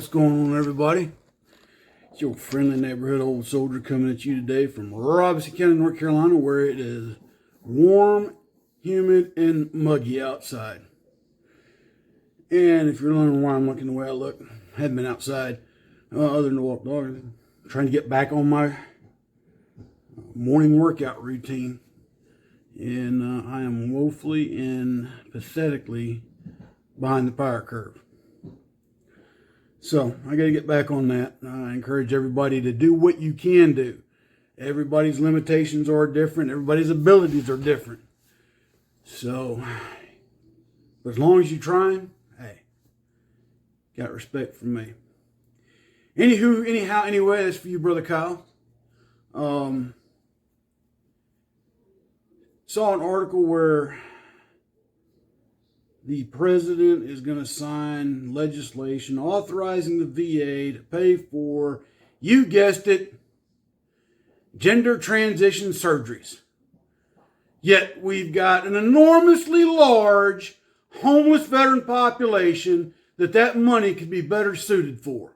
What's going on, everybody? It's your friendly neighborhood old soldier coming at you today from Robeson County, North Carolina, where it is warm, humid, and muggy outside. And if you're wondering why I'm looking the way I look, I haven't been outside other than to walk dogs. Trying to get back on my morning workout routine. And I am woefully and pathetically behind the power curve. So I got to get back on that. I encourage everybody to do what you can do. Everybody's limitations are different. Everybody's abilities are different. So as long as you're trying, hey, got respect from me. Anyway, that's for you, Brother Kyle. Saw an article where the president is going to sign legislation authorizing the VA to pay for, you guessed it, gender transition surgeries. Yet we've got an enormously large homeless veteran population that money could be better suited for.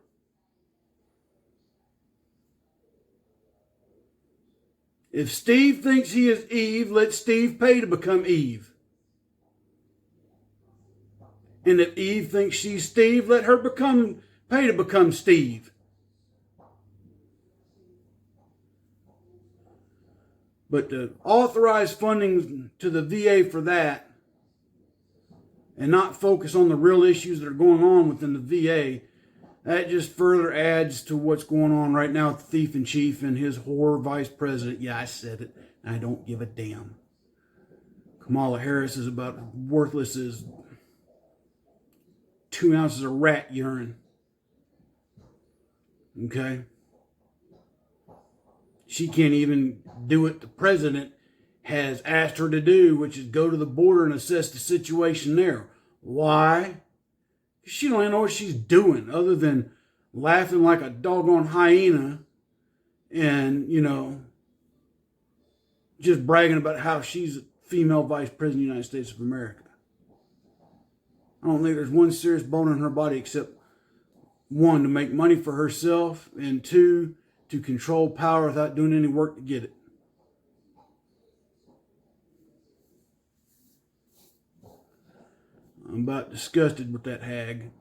If Steve thinks he is Eve, let Steve pay to become Eve. And if Eve thinks she's Steve, let her pay to become Steve. But to authorize funding to the VA for that and not focus on the real issues that are going on within the VA, that just further adds to what's going on right now with the thief in chief and his whore vice president. Yeah, I said it. I don't give a damn. Kamala Harris is about worthless as 2 ounces of rat urine. Okay? She can't even do what the president has asked her to do, which is go to the border and assess the situation there. Why? She don't even know what she's doing other than laughing like a doggone hyena and, just bragging about how she's a female vice president of the United States of America. I don't think there's one serious bone in her body except one, to make money for herself, and two, to control power without doing any work to get it. I'm about disgusted with that hag.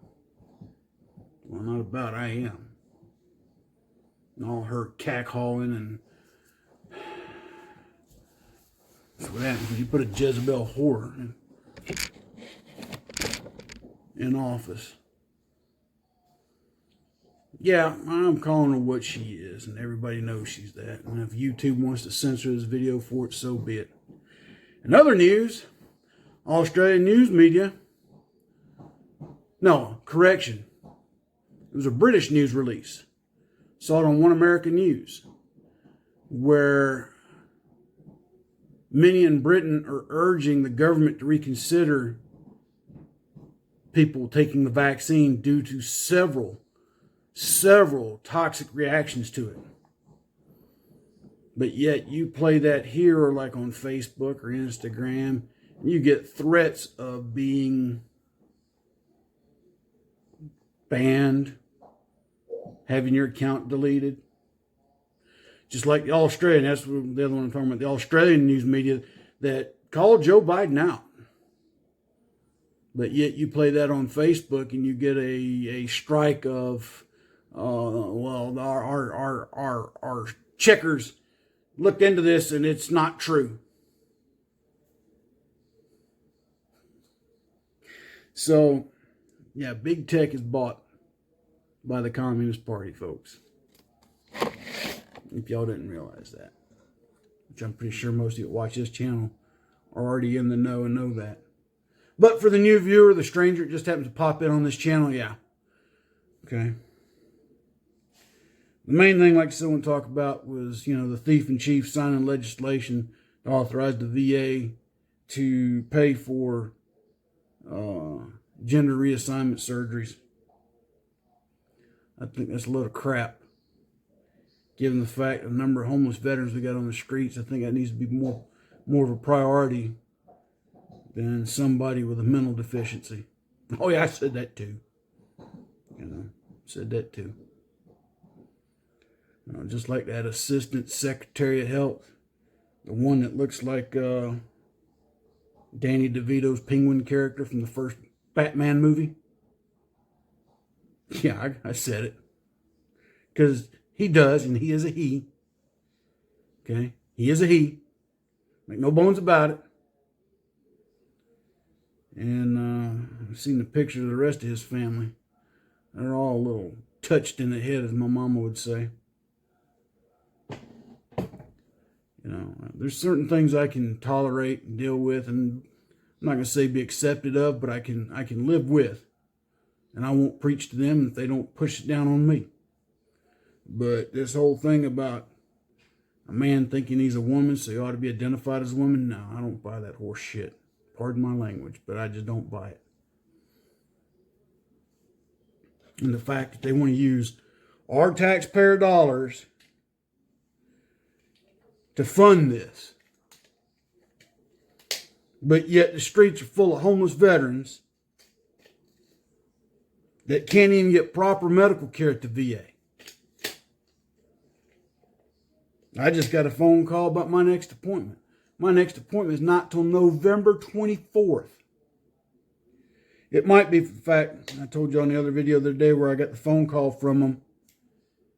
Well, not about, I am. And all her cack-hauling and that's what happens when you put a Jezebel whore in office. Yeah, I'm calling her what she is, and everybody knows she's that. And if YouTube wants to censor this video for it, so be it. In other news, Australian news media, no, correction. It was a British news release. Saw it on One American News, where many in Britain are urging the government to reconsider people taking the vaccine due to several toxic reactions to it. But yet you play that here or like on Facebook or Instagram, and you get threats of being banned, having your account deleted. Just like the Australian, that's the other one I'm talking about, the Australian news media that called Joe Biden out. But yet you play that on Facebook and you get a strike of, our checkers looked into this and it's not true. So, yeah, big tech is bought by the Communist Party, folks. If y'all didn't realize that. Which I'm pretty sure most of you that watch this channel are already in the know and know that. But for the new viewer, the stranger that just happens to pop in on this channel, yeah. Okay. The main thing, like I said, I want to talk about was, the thief in chief signing legislation to authorize the VA to pay for gender reassignment surgeries. I think that's a load of crap. Given the fact of the number of homeless veterans we got on the streets, I think that needs to be more of a priority than somebody with a mental deficiency. Oh yeah, I said that too. said that too. Just like that Assistant Secretary of Health, the one that looks like Danny DeVito's Penguin character from the first Batman movie. Yeah, I said it. Because he does, and he is a he. Okay? He is a he. Make no bones about it. And I've seen the pictures of the rest of his family. They're all a little touched in the head, as my mama would say. There's certain things I can tolerate and deal with, and I'm not going to say be accepted of, but I can live with. And I won't preach to them if they don't push it down on me. But this whole thing about a man thinking he's a woman, so he ought to be identified as a woman, no, I don't buy that horse shit. Pardon my language, but I just don't buy it. And the fact that they want to use our taxpayer dollars to fund this, but yet the streets are full of homeless veterans that can't even get proper medical care at the VA. I just got a phone call about my next appointment. My next appointment is not till November 24th. It might be, in fact, I told you on the other video the other day where I got the phone call from them,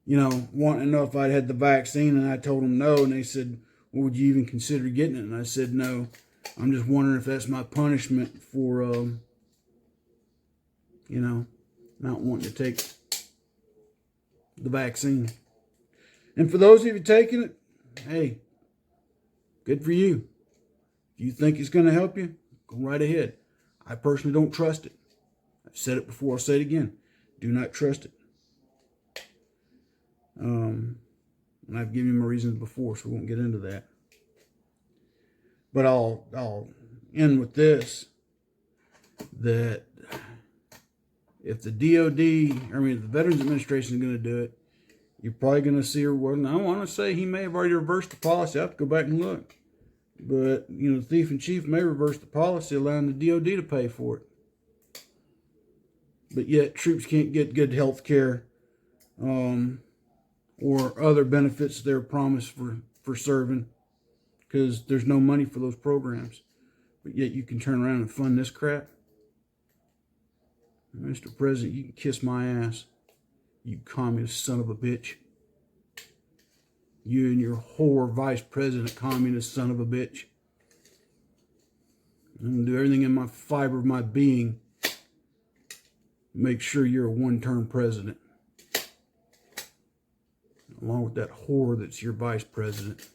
wanting to know if I'd had the vaccine, and I told them no, and they said, well, would you even consider getting it? And I said, no. I'm just wondering if that's my punishment for, not wanting to take the vaccine. And for those of you taking it, hey, good for you. If you think it's going to help you, go right ahead. I personally don't trust it. I've said it before, I'll say it again. Do not trust it. And I've given you my reasons before, so we won't get into that. But I'll end with this, that if the if the Veterans Administration is going to do it, you're probably going to see her. Well, I want to say he may have already reversed the policy. I have to go back and look. But, the thief in chief may reverse the policy, allowing the DOD to pay for it. But yet, troops can't get good health care or other benefits they're promised for serving because there's no money for those programs. But yet, you can turn around and fund this crap. Mr. President, you can kiss my ass. You communist son of a bitch. You and your whore vice president, communist son of a bitch. I'm going to do everything in my fiber of my being to make sure you're a one-term president. Along with that whore that's your vice president.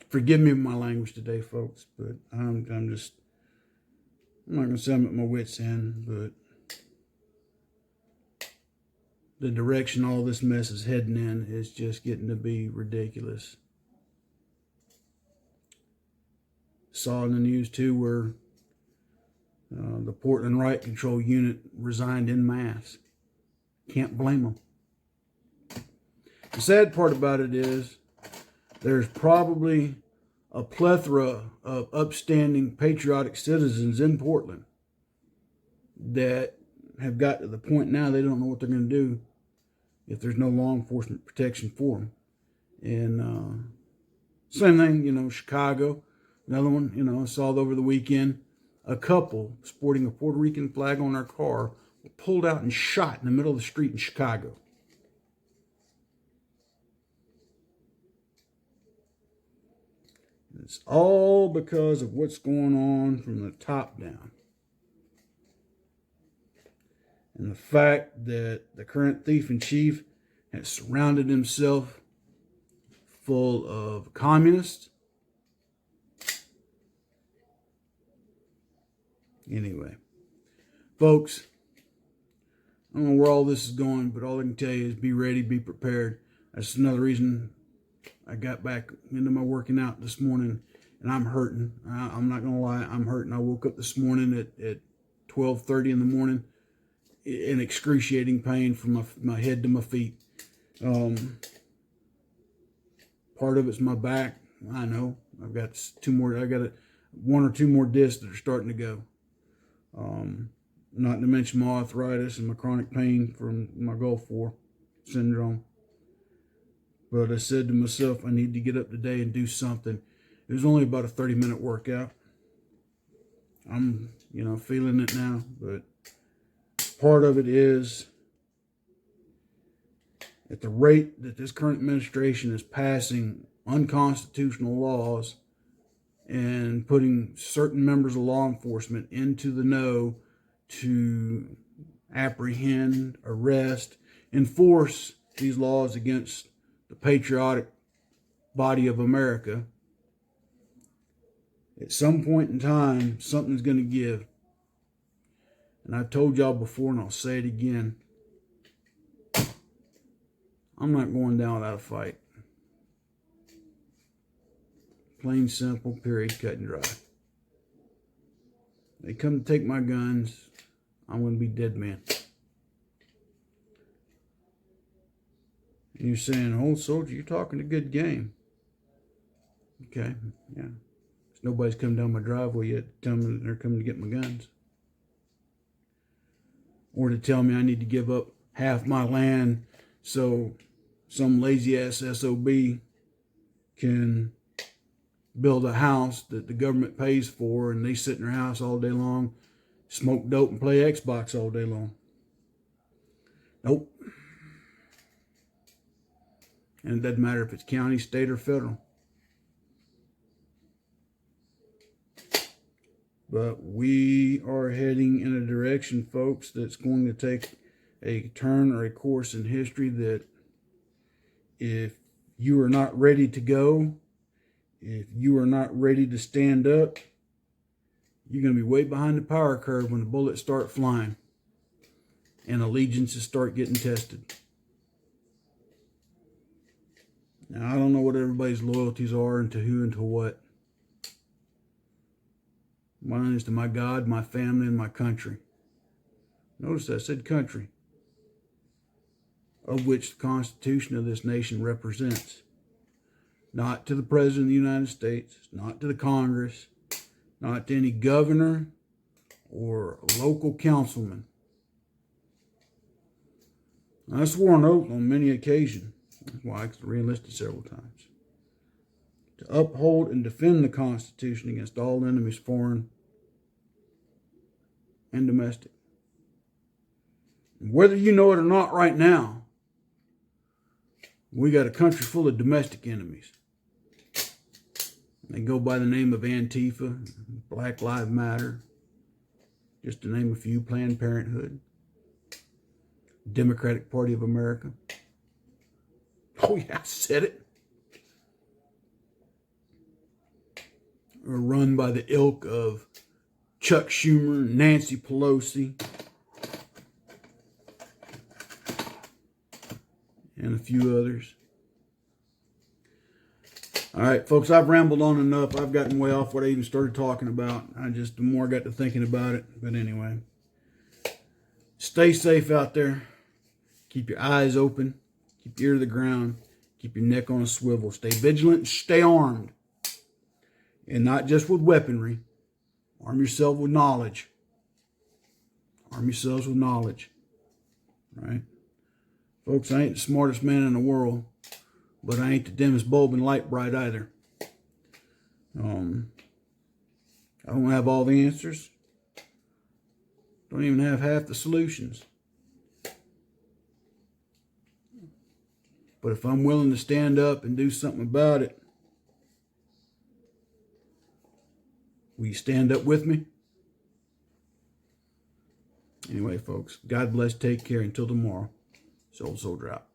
Forgive me for my language today, folks, but I'm not going to say I'm at my wit's end, but the direction all this mess is heading in is just getting to be ridiculous. Saw in the news too where the Portland Riot Control Unit resigned en masse. Can't blame them. The sad part about it is there's probably a plethora of upstanding patriotic citizens in Portland that have got to the point now they don't know what they're going to do if there's no law enforcement protection for them. And same thing, Chicago, another one, I saw it over the weekend. A couple sporting a Puerto Rican flag on their car were pulled out and shot in the middle of the street in Chicago. It's all because of what's going on from the top down. And the fact that the current thief in chief has surrounded himself full of communists. Anyway, folks, I don't know where all this is going, but all I can tell you is be ready, be prepared. That's another reason I got back into my working out this morning, and I'm hurting. I'm not going to lie, I'm hurting. I woke up this morning at 12:30 in the morning in excruciating pain from my head to my feet. Part of it's my back. I know. I've got one or two more discs that are starting to go. not to mention my arthritis and my chronic pain from my Gulf War syndrome. But I said to myself, I need to get up today and do something. It was only about a 30-minute workout. I'm, feeling it now, but part of it is at the rate that this current administration is passing unconstitutional laws and putting certain members of law enforcement into the know to apprehend, arrest, enforce these laws against the patriotic body of America. At some point in time, something's going to give. And I've told y'all before, and I'll say it again. I'm not going down without a fight. Plain, simple, period, cut and dry. They come to take my guns, I'm going to be dead man. And you're saying, old soldier, you're talking a good game. Okay, yeah. Nobody's come down my driveway yet to tell me that they're coming to get my guns. Or to tell me I need to give up half my land so some lazy ass SOB can build a house that the government pays for, and they sit in their house all day long, smoke dope, and play Xbox all day long. Nope. And it doesn't matter if it's county, state, or federal. But we are heading in a direction, folks, that's going to take a turn or a course in history that if you are not ready to go, if you are not ready to stand up, you're going to be way behind the power curve when the bullets start flying and allegiances start getting tested. Now, I don't know what everybody's loyalties are and to who and to what. Mine is to my God, my family, and my country. Notice I said country, of which the Constitution of this nation represents. Not to the President of the United States, not to the Congress, not to any governor or local councilman. I swore an oath on many occasions. That's why I re-enlisted several times. To uphold and defend the Constitution against all enemies, foreign and domestic. And whether you know it or not right now, we got a country full of domestic enemies. They go by the name of Antifa, Black Lives Matter, just to name a few, Planned Parenthood, Democratic Party of America. Oh yeah, I said it. Are run by the ilk of Chuck Schumer, Nancy Pelosi, and a few others. All right, folks, I've rambled on enough. I've gotten way off what I even started talking about. The more I got to thinking about it. But anyway, stay safe out there. Keep your eyes open. Keep your ear to the ground. Keep your neck on a swivel. Stay vigilant and stay armed. And not just with weaponry. Arm yourself with knowledge. Arm yourselves with knowledge. Right? Folks, I ain't the smartest man in the world, but I ain't the dimmest bulb in light bright either. I don't have all the answers. Don't even have half the solutions. But if I'm willing to stand up and do something about it, will you stand up with me? Anyway, folks, God bless, take care, until tomorrow. Soul Soldier out.